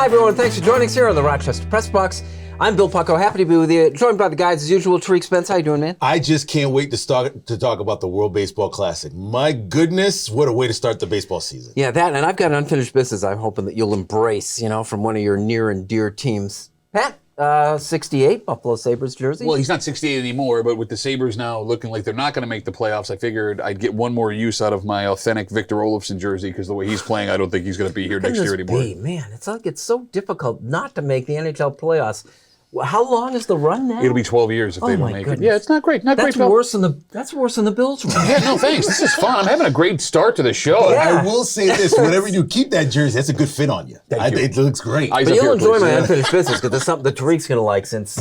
Hi, everyone. Thanks for joining us here on the Rochester Press Box. I'm Bill Pucko. Happy to be with you. Joined by the guys as usual. Tariq, Spence, how you doing, man? I just can't wait to talk about the World Baseball Classic. My goodness, what a way to start the baseball season. Yeah, that, and I've got unfinished business I'm hoping that you'll embrace, from one of your near and dear teams. Pat, 68, Buffalo Sabres jersey. Well, he's not 68 anymore, but with the Sabres now looking like they're not going to make the playoffs, I figured I'd get one more use out of my authentic Victor Olofsson jersey because the way he's playing, I don't think he's going to be here next year anymore. Man, it's like it's so difficult not to make the NHL playoffs. How long is the run now? It'll be 12 years if they don't make goodness. it. Yeah, it's not great. That's worse than the Bills run. Yeah, no, thanks. This is fun. I'm having a great start to the show. But I will say this, whenever you keep that jersey, that's a good fit on you. It looks great. But you'll enjoy my unfinished business because there's something that Tariq's going to like since,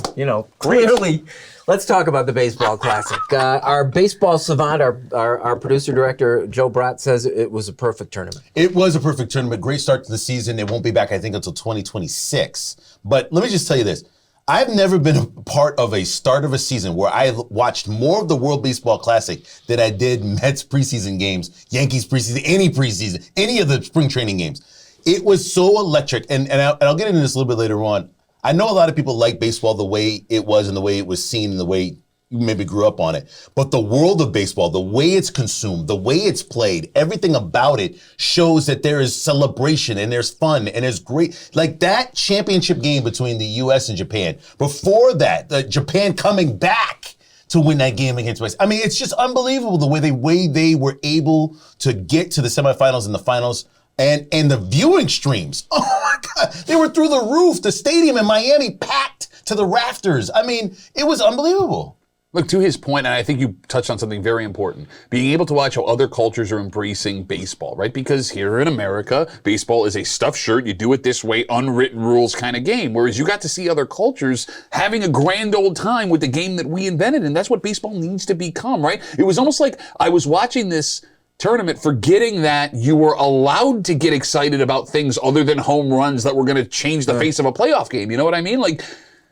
clearly. Let's talk about the Baseball Classic. Our baseball savant, our producer-director, Joe Bratt, says it was a perfect tournament. It was a perfect tournament. Great start to the season. It won't be back, I think, until 2026. But let me just tell you this. I've never been a part of a start of a season where I watched more of the World Baseball Classic than I did Mets preseason games, Yankees preseason, any of the spring training games. It was so electric, and I'll get into this a little bit later on. I know a lot of people like baseball the way it was and the way it was seen and the way you maybe grew up on it. But the world of baseball, the way it's consumed, the way it's played, everything about it shows that there is celebration and there's fun and there's great. Like that championship game between the U.S. and Japan. Before that, Japan coming back to win that game against West. I mean, it's just unbelievable the way they were able to get to the semifinals and the finals. And the viewing streams, oh my God, they were through the roof. The stadium in Miami packed to the rafters. I mean, it was unbelievable. Look, to his point, and I think you touched on something very important, being able to watch how other cultures are embracing baseball, right? Because here in America, baseball is a stuffed shirt, you do it this way, unwritten rules kind of game, whereas you got to see other cultures having a grand old time with the game that we invented, and that's what baseball needs to become, right? It was almost like I was watching this tournament forgetting that you were allowed to get excited about things other than home runs that were going to change the face of a playoff game, you know what I mean? Like,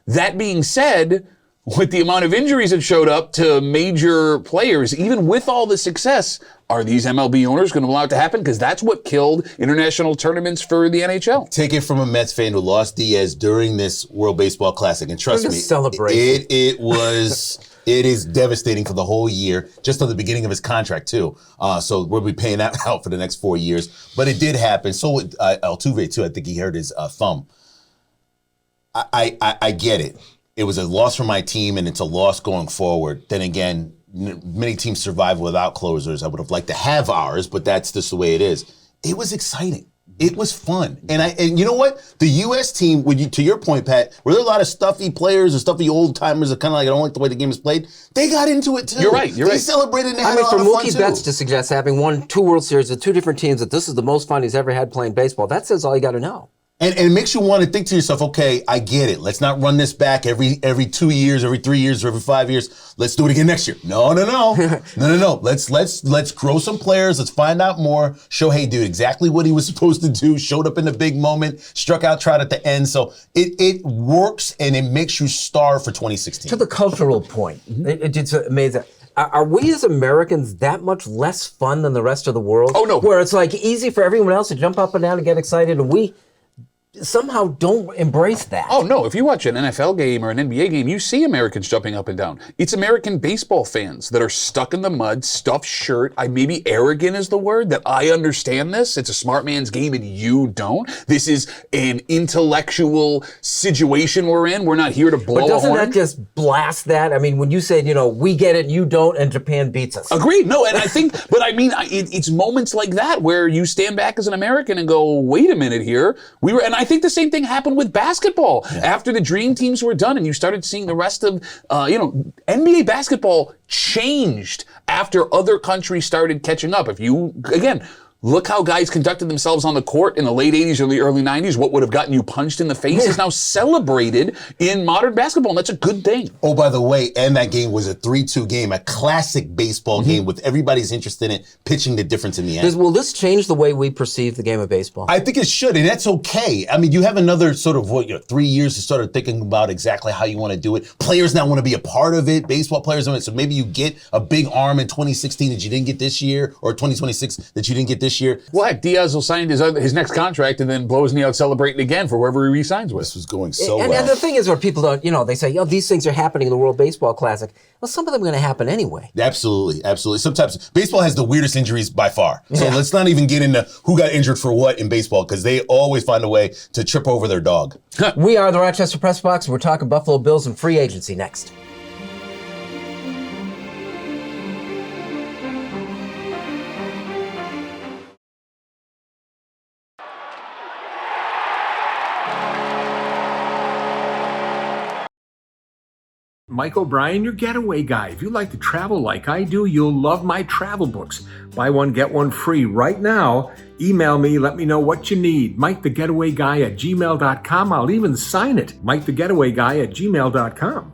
that being said, with the amount of injuries that showed up to major players, even with all the success, are these MLB owners going to allow it to happen? Because that's what killed international tournaments for the NHL. Take it from a Mets fan who lost Diaz during this World Baseball Classic, and trust me, it is devastating for the whole year, just on the beginning of his contract too. So we'll be paying that out for the next 4 years. But it did happen. So with Altuve too, I think he hurt his thumb. I get it. It was a loss for my team, and it's a loss going forward. Then again, many teams survive without closers. I would have liked to have ours, but that's just the way it is. It was exciting. It was fun. And you know what? The U.S. team, to your point, Pat, were there a lot of stuffy players or stuffy old-timers that kind of like, I don't like the way the game is played? They got into it, too. You're right. They celebrated and they had a lot of fun, for Mookie too. Betts to suggest having won 2 World Series with 2 different teams, that this is the most fun he's ever had playing baseball, that says all you got to know. And it makes you want to think to yourself, okay, I get it. Let's not run this back every 2 years, every 3 years, or every 5 years. Let's do it again next year. No. Let's grow some players. Let's find out more. Shohei did exactly what he was supposed to do. Showed up in the big moment. Struck out Trout at the end. So it works, and it makes you starve for 2016. To the cultural point, it's amazing. Are we as Americans that much less fun than the rest of the world? Oh, no. Where it's like easy for everyone else to jump up and down and get excited, and we somehow don't embrace that. Oh, no. If you watch an NFL game or an NBA game, you see Americans jumping up and down. It's American baseball fans that are stuck in the mud, stuffed shirt. Maybe arrogant is the word, that I understand this. It's a smart man's game and you don't. This is an intellectual situation we're in. We're not here to blow a horn. But doesn't that just blast that? I mean, when you said, we get it, you don't, and Japan beats us. Agreed. No, and I think, but I mean, it's moments like that where you stand back as an American and go, wait a minute here. And I think the same thing happened with basketball. Yeah. After the dream teams were done and you started seeing the rest of, NBA basketball changed after other countries started catching up. If you, again, look how guys conducted themselves on the court in the late 80s or the early 90s. What would have gotten you punched in the face is now celebrated in modern basketball, and that's a good thing. Oh, by the way, and that game was a 3-2 game, a classic baseball game with everybody's interest in it, pitching the difference in the end. Will this change the way we perceive the game of baseball? I think it should, and that's okay. I mean, you have another sort of 3 years to start thinking about exactly how you want to do it. Players now want to be a part of it, baseball players, so maybe you get a big arm in 2016 that you didn't get this year, or 2026 that you didn't get this this year. Well, heck, Diaz will sign his next contract and then blow his knee out celebrating again for whoever he re-signs with. This was going so and, well. And the thing is, where people don't, they say, these things are happening in the World Baseball Classic. Well, some of them are going to happen anyway. Absolutely, absolutely. Sometimes baseball has the weirdest injuries by far. So let's not even get into who got injured for what in baseball, because they always find a way to trip over their dog. We are the Rochester Press Box. We're talking Buffalo Bills and free agency next. Mike O'Brien, your getaway guy. If you like to travel like I do, you'll love my travel books. Buy one, get one free right now. Email me, let me know what you need. MikeTheGetawayGuy@gmail.com. I'll even sign it. MikeTheGetawayGuy@gmail.com.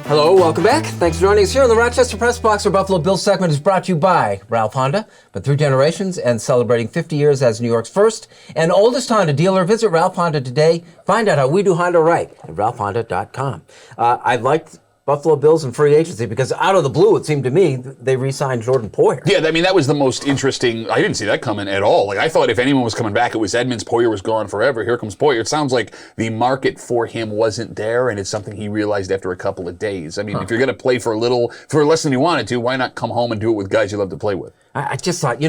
Hello, welcome back. Thanks for joining us here on the Rochester Press Box. Our Buffalo Bills segment is brought to you by Ralph Honda, but through generations and celebrating 50 years as New York's first and oldest Honda dealer. Visit Ralph Honda today. Find out how we do Honda right at ralphhonda.com. I liked Buffalo Bills and free agency because out of the blue, it seemed to me, they re-signed Jordan Poyer. Yeah, I mean, that was the most interesting. I didn't see that coming at all. Like, I thought if anyone was coming back, it was Edmonds. Poyer was gone forever. Here comes Poyer. It sounds like the market for him wasn't there, and it's something he realized after a couple of days. I mean, if you're going to play for less than you wanted to, why not come home and do it with guys you love to play with? I just thought,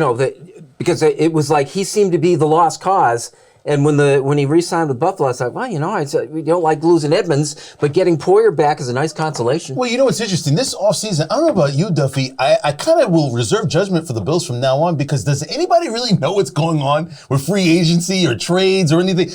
because it was like he seemed to be the lost cause. And when he re-signed with Buffalo, I thought, we don't like losing Edmonds, but getting Poyer back is a nice consolation. Well, what's interesting? This offseason, I don't know about you, Duffy, I kind of will reserve judgment for the Bills from now on, because does anybody really know what's going on with free agency or trades or anything?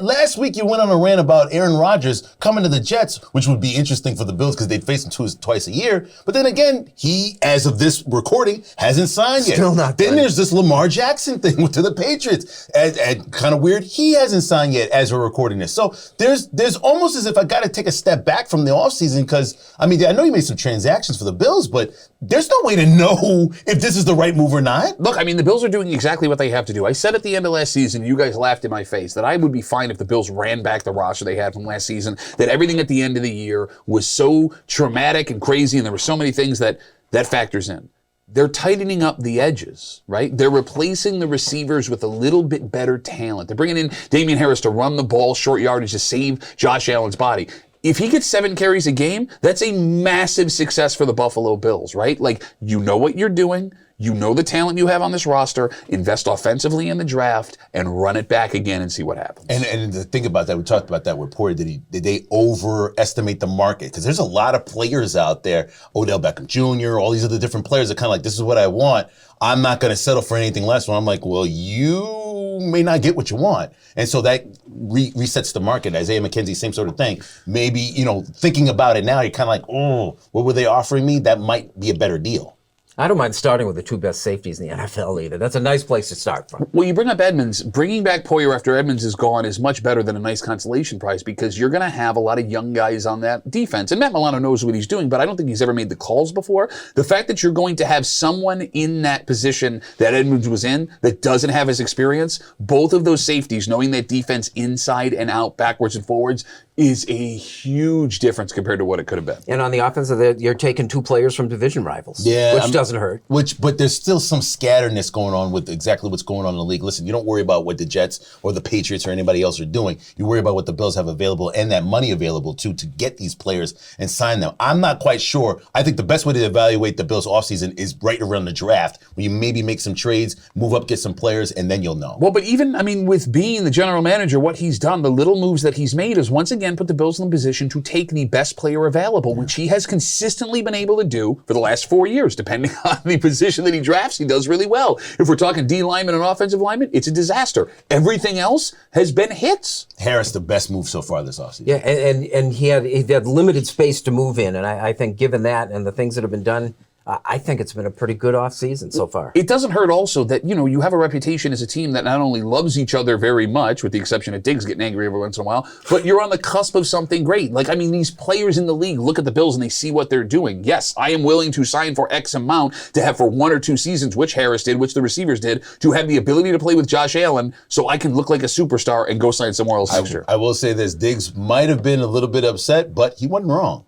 Last week, you went on a rant about Aaron Rodgers coming to the Jets, which would be interesting for the Bills because they'd face him twice a year. But then again, he, as of this recording, hasn't signed yet. Still not Then done. there's this Lamar Jackson thing to the Patriots. And kind of weird, he hasn't signed yet as we're recording this. So there's almost as if I got to take a step back from the offseason, because, I know you made some transactions for the Bills, but there's no way to know if this is the right move or not. Look, the Bills are doing exactly what they have to do. I said at the end of last season, you guys laughed in my face, that I would be fine if the Bills ran back the roster they had from last season, that everything at the end of the year was so traumatic and crazy, and there were so many things that factors in. They're tightening up the edges, right? They're replacing the receivers with a little bit better talent. They're bringing in Damian Harris to run the ball, short yardage, to save Josh Allen's body. If he gets 7 carries a game, that's a massive success for the Buffalo Bills, right? Like, you know what you're doing. You know the talent you have on this roster. Invest offensively in the draft and run it back again and see what happens. And the thing about that, we talked about that with Poyer. Did they overestimate the market? Because there's a lot of players out there, Odell Beckham Jr., all these other different players that kind of like, this is what I want. I'm not going to settle for anything less. When I'm like, well, you may not get what you want. And so that resets the market. Isaiah McKenzie, same sort of thing. Maybe, thinking about it now, you're kind of like, oh, what were they offering me? That might be a better deal. I don't mind starting with the 2 best safeties in the NFL either. That's a nice place to start from. Well, you bring up Edmonds. Bringing back Poyer after Edmonds is gone is much better than a nice consolation prize, because you're going to have a lot of young guys on that defense. And Matt Milano knows what he's doing, but I don't think he's ever made the calls before. The fact that you're going to have someone in that position that Edmonds was in that doesn't have his experience, both of those safeties, knowing that defense inside and out, backwards and forwards, is a huge difference compared to what it could have been. And on the offensive, you're taking 2 players from division rivals, which doesn't hurt. But there's still some scatteredness going on with exactly what's going on in the league. Listen, you don't worry about what the Jets or the Patriots or anybody else are doing. You worry about what the Bills have available and that money available to get these players and sign them. I'm not quite sure. I think the best way to evaluate the Bills offseason is right around the draft, where you maybe make some trades, move up, get some players, and then you'll know. Well, but even, with being the general manager, what he's done, the little moves that he's made is once again put the Bills in the position to take the best player available, which he has consistently been able to do for the last 4 years. Depending on the position that he drafts, he does really well. If we're talking D lineman and offensive lineman, it's a disaster. Everything else has been hits. Harris, the best move so far this offseason. Yeah, and he had limited space to move in, and I think given that and the things that have been done, I think it's been a pretty good offseason so far. It doesn't hurt also that, you have a reputation as a team that not only loves each other very much, with the exception of Diggs getting angry every once in a while, but you're on the cusp of something great. These players in the league look at the Bills and they see what they're doing. Yes, I am willing to sign for X amount to have for 1 or 2 seasons, which Harris did, which the receivers did, to have the ability to play with Josh Allen so I can look like a superstar and go sign somewhere else next year. I will say this, Diggs might have been a little bit upset, but he wasn't wrong.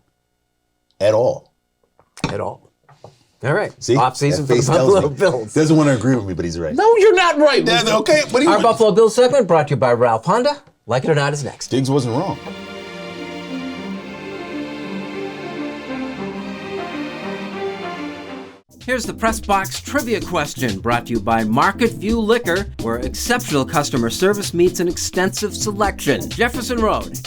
At all. At all. All right. See? Off season That for the face tells Buffalo me. Bills. Doesn't want to agree with me, but he's right. No, you're not right. Yeah, okay, but Our Buffalo Bills segment brought to you by Ralph Honda. Like it or not is next. Diggs wasn't wrong. Here's the Press Box Trivia question, brought to you by Market View Liquor, where exceptional customer service meets an extensive selection. Jefferson Road.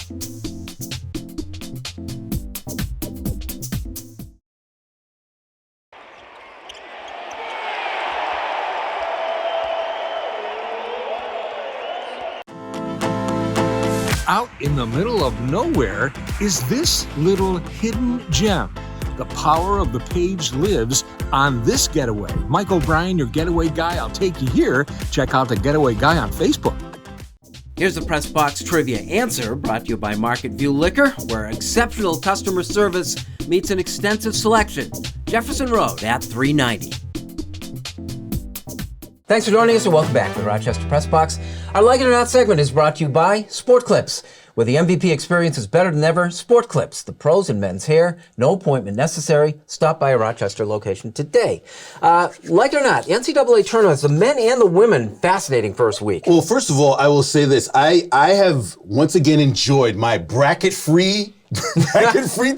Out in the middle of nowhere is this little hidden gem. The power of the page lives on this getaway. Mike O'Brien, your getaway guy. I'll take you here. Check out the Getaway Guy on Facebook. Here's the Press Box Trivia answer, brought to you by Market View Liquor, where exceptional customer service meets an extensive selection. Jefferson Road at 390. Thanks for joining us and welcome back to the Rochester Press Box. Our Like It or Not segment is brought to you by Sport Clips. Where the MVP experience is better than ever, Sport Clips, the pros in men's hair, no appointment necessary. Stop by a Rochester location today. Like it or not, NCAA tournaments, the men and the women, fascinating first week. Well, first of all, I will say this. I have once again enjoyed my bracket-free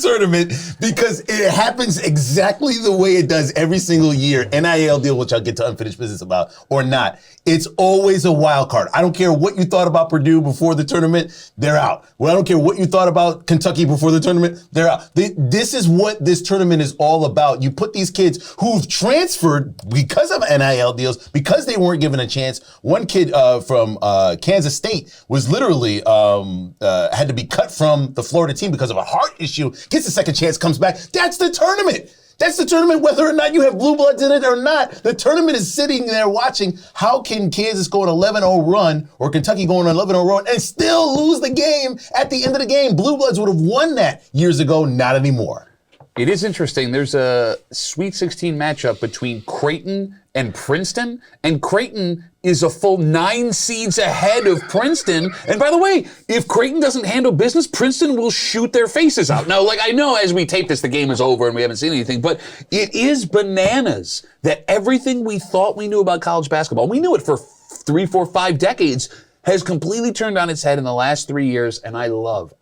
tournament because it happens exactly the way it does every single year. NIL deal, which I'll get to unfinished business about, or not. It's always a wild card. I don't care what you thought about Purdue before the tournament, they're out. Well, I don't care what you thought about Kentucky before the tournament, they're out. This is what this tournament is all about. You put these kids who've transferred because of NIL deals, because they weren't given a chance. One kid from Kansas State was literally had to be cut from the Florida team because of a heart issue, gets a second chance, comes back. That's the tournament. That's the tournament, whether or not you have blue bloods in it or not. The tournament is sitting there watching, how can Kansas go an 11-0 run or Kentucky go on an 11-0 run and still lose the game at the end of the game? Blue bloods would have won that years ago, not anymore. It is interesting. There's a Sweet 16 matchup between Creighton and Princeton, and Creighton is a full 9 seeds ahead of Princeton. And by the way, if Creighton doesn't handle business, Princeton will shoot their faces out. Now, like, I know as we tape this, the game is over and we haven't seen anything, but it is bananas that everything we thought we knew about college basketball, we knew it for 3, 4, 5 decades, has completely turned on its head in the last 3 years, and I love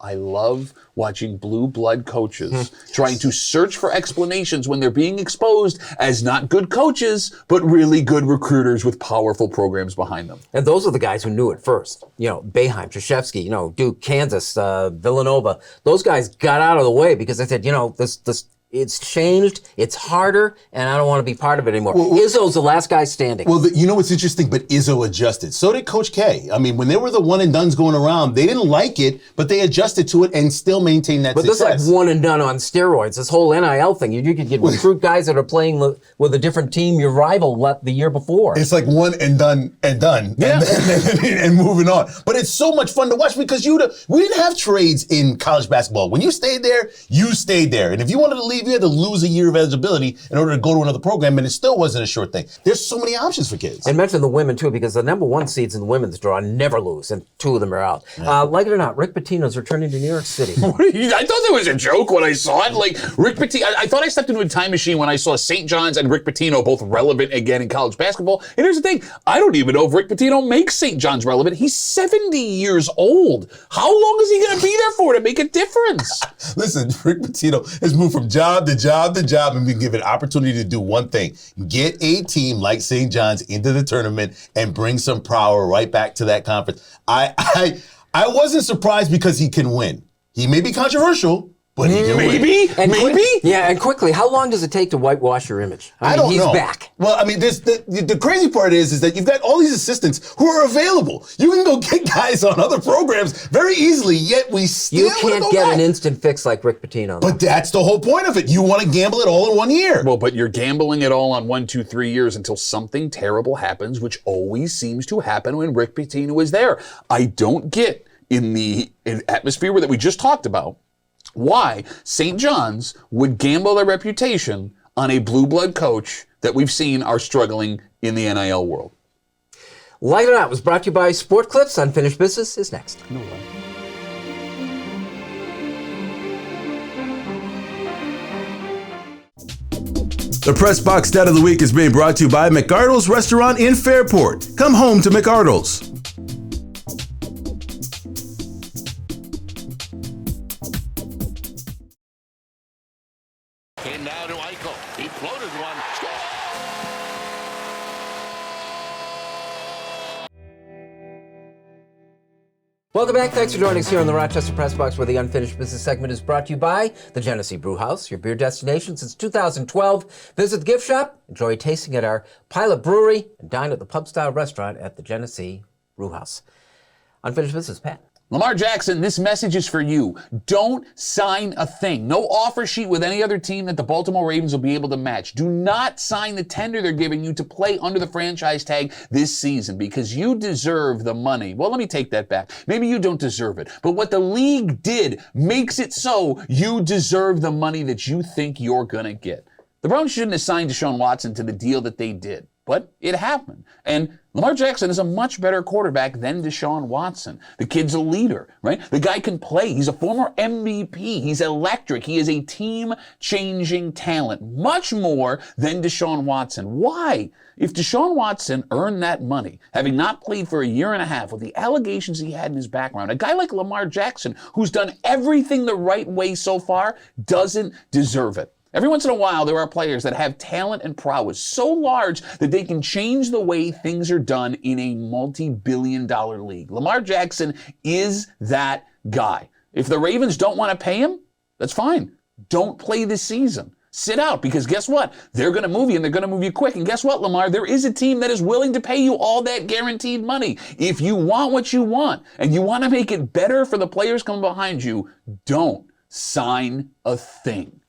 watching blue blood coaches trying to search for explanations when they're being exposed as not good coaches, but really good recruiters with powerful programs behind them. And those are the guys who knew it first. You know, Boeheim, Krzyzewski, Duke, Kansas, Villanova. Those guys got out of the way because they said, this it's changed, it's harder, and I don't want to be part of it anymore. Izzo's the last guy standing. Well, you know what's interesting? But Izzo adjusted. So did Coach K. I mean, when they were the one and dones going around, they didn't like it, but they adjusted to it and still maintained that success. But this is like one and done on steroids. This whole NIL thing. You could recruit guys that are playing with a different team your rival left the year before. It's like one and done. Yeah. and moving on. But it's so much fun to watch because we didn't have trades in college basketball. When you stayed there, you stayed there. And if you wanted to leave, you had to lose a year of eligibility in order to go to another program, and it still wasn't a sure thing. There's so many options for kids. And mention the women, too, because the number 1 seeds in the women's draw never lose, and 2 of them are out. Yeah. Like it or not, Rick Pitino's returning to New York City. I thought that was a joke when I saw it. Like, Rick Pitino, I thought I stepped into a time machine when I saw St. John's and Rick Pitino both relevant again in college basketball. And here's the thing, I don't even know if Rick Pitino makes St. John's relevant. He's 70 years old. How long is he going to be there for to make a difference? Listen, Rick Pitino has moved from job to job to job and been given opportunity to do one thing: get a team like St. John's into the tournament and bring some power right back to that conference. I wasn't surprised because he can win. He may be controversial, but he can win. Maybe? Yeah, and quickly, how long does it take to whitewash your image? I don't know. He's back. Well, I mean, the crazy part is that you've got all these assistants who are available. You can go get guys on other programs very easily, yet we still can't get an instant fix like Rick Pitino. But that's the whole point of it. You want to gamble it all in 1 year. Well, but you're gambling it all on 1, 2, 3 years until something terrible happens, which always seems to happen when Rick Pitino is there. I don't get in the atmosphere that we just talked about why St. John's would gamble their reputation on a blue blood coach that we've seen are struggling in the NIL world. Like It or Not was brought to you by Sport Clips. Unfinished Business is next. No way. The Press Box Stat of the Week is being brought to you by McArdle's Restaurant in Fairport. Come home to McArdle's. And now to Eichel. He floated one. Welcome back. Thanks for joining us here on the Rochester Press Box, where the Unfinished Business segment is brought to you by the Genesee Brew House, your beer destination since 2012. Visit the gift shop, enjoy tasting at our Pilot Brewery, and dine at the pub-style restaurant at the Genesee Brew House. Unfinished Business, Pat. Lamar Jackson, this message is for you. Don't sign a thing. No offer sheet with any other team that the Baltimore Ravens will be able to match. Do not sign the tender they're giving you to play under the franchise tag this season because you deserve the money. Well, let me take that back. Maybe you don't deserve it. But what the league did makes it so you deserve the money that you think you're going to get. The Browns shouldn't have signed Deshaun Watson to the deal that they did. But it happened. And Lamar Jackson is a much better quarterback than Deshaun Watson. The kid's a leader, right? The guy can play. He's a former MVP. He's electric. He is a team-changing talent, much more than Deshaun Watson. Why? If Deshaun Watson earned that money, having not played for a year and a half with the allegations he had in his background, a guy like Lamar Jackson, who's done everything the right way so far, doesn't deserve it. Every once in a while, there are players that have talent and prowess so large that they can change the way things are done in a multi-billion-dollar league. Lamar Jackson is that guy. If the Ravens don't want to pay him, that's fine. Don't play this season. Sit out, because guess what? They're going to move you, and they're going to move you quick. And guess what, Lamar? There is a team that is willing to pay you all that guaranteed money. If you want what you want, and you want to make it better for the players coming behind you, don't sign a thing.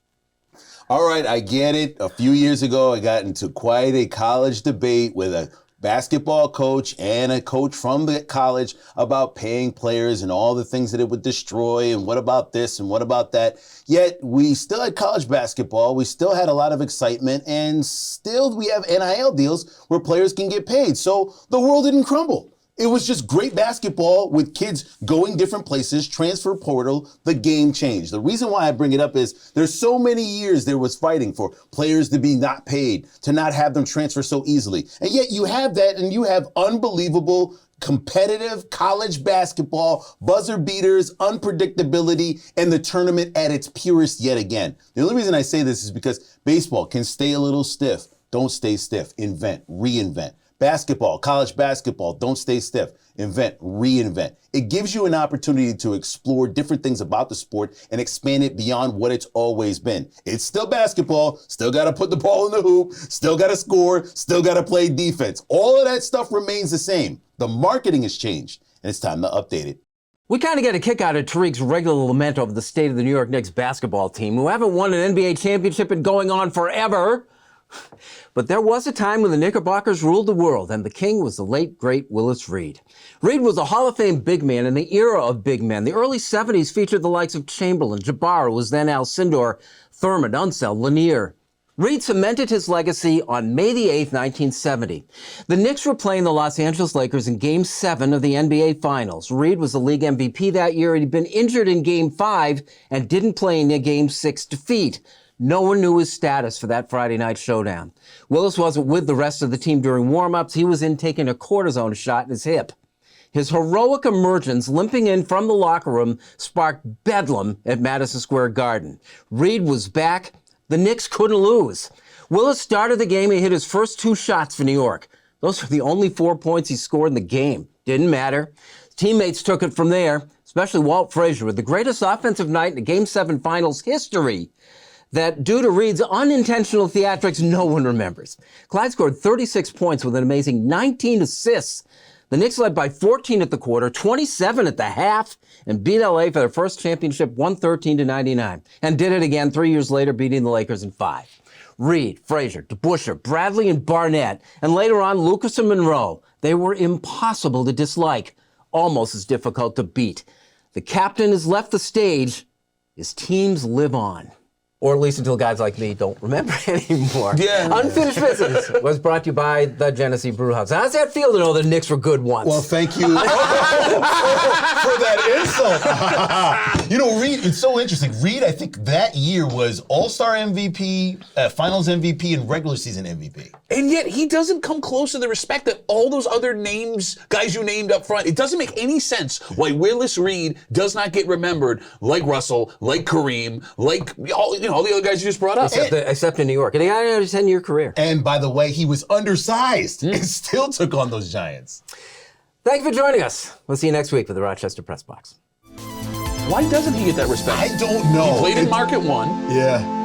All right, I get it. A few years ago, I got into quite a college debate with a basketball coach and a coach from the college about paying players and all the things that it would destroy and what about this and what about that. Yet we still had college basketball. We still had a lot of excitement, and still we have NIL deals where players can get paid. So the world didn't crumble. It was just great basketball with kids going different places, transfer portal, the game changed. The reason why I bring it up is there's so many years there was fighting for players to be not paid, to not have them transfer so easily. And yet you have that, and you have unbelievable competitive college basketball, buzzer beaters, unpredictability, and the tournament at its purest yet again. The only reason I say this is because baseball can stay a little stiff. Don't stay stiff. Invent, reinvent. Basketball, college basketball, don't stay stiff. Invent, reinvent. It gives you an opportunity to explore different things about the sport and expand it beyond what it's always been. It's still basketball, still got to put the ball in the hoop, still got to score, still got to play defense. All of that stuff remains the same. The marketing has changed, and it's time to update it. We kind of get a kick out of Tariq's regular lament over the state of the New York Knicks basketball team, who haven't won an NBA championship and going on forever. But there was a time when the Knickerbockers ruled the world, and the king was the late, great Willis Reed. Reed was a Hall of Fame big man in the era of big men. The early 70s featured the likes of Chamberlain, Jabbar, who was then Alcindor, Thurman, Unseld, Lanier. Reed cemented his legacy on May the 8th, 1970. The Knicks were playing the Los Angeles Lakers in Game 7 of the NBA Finals. Reed was the league MVP that year. He'd been injured in Game 5 and didn't play in the Game 6 defeat. No one knew his status for that Friday night showdown. Willis wasn't with the rest of the team during warm-ups. He was in taking a cortisone shot in his hip. His heroic emergence, limping in from the locker room, sparked bedlam at Madison Square Garden. Reed was back. The Knicks couldn't lose. Willis started the game. He hit his first 2 shots for New York. Those were the only 4 points he scored in the game. Didn't matter. Teammates took it from there, especially Walt Frazier, with the greatest offensive night in the Game 7 Finals history that, due to Reed's unintentional theatrics, no one remembers. Clyde scored 36 points with an amazing 19 assists. The Knicks led by 14 at the quarter, 27 at the half, and beat LA for their first championship 113-99, and did it again 3 years later, beating the Lakers in 5. Reed, Frazier, DeBusschere, Bradley, and Barnett, and later on Lucas and Monroe. They were impossible to dislike, almost as difficult to beat. The captain has left the stage. His teams live on. Or at least until guys like me don't remember anymore. Yeah. Unfinished Business was brought to you by the Genesee Brewhouse. How's that feel to know the Knicks were good once? Well, thank you for that insult. You know, Reed, it's so interesting. Reed, I think that year was All-Star MVP, Finals MVP, and regular season MVP. And yet he doesn't come close to the respect that all those other names, guys you named up front. It doesn't make any sense why Willis Reed does not get remembered like Russell, like Kareem, like all the other guys you just brought up. Except in New York. And he had a 10-year career. And by the way, he was undersized and still took on those Giants. Thank you for joining us. We'll see you next week for the Rochester Press Box. Why doesn't he get that respect? I don't know. He played in Market 1. Yeah.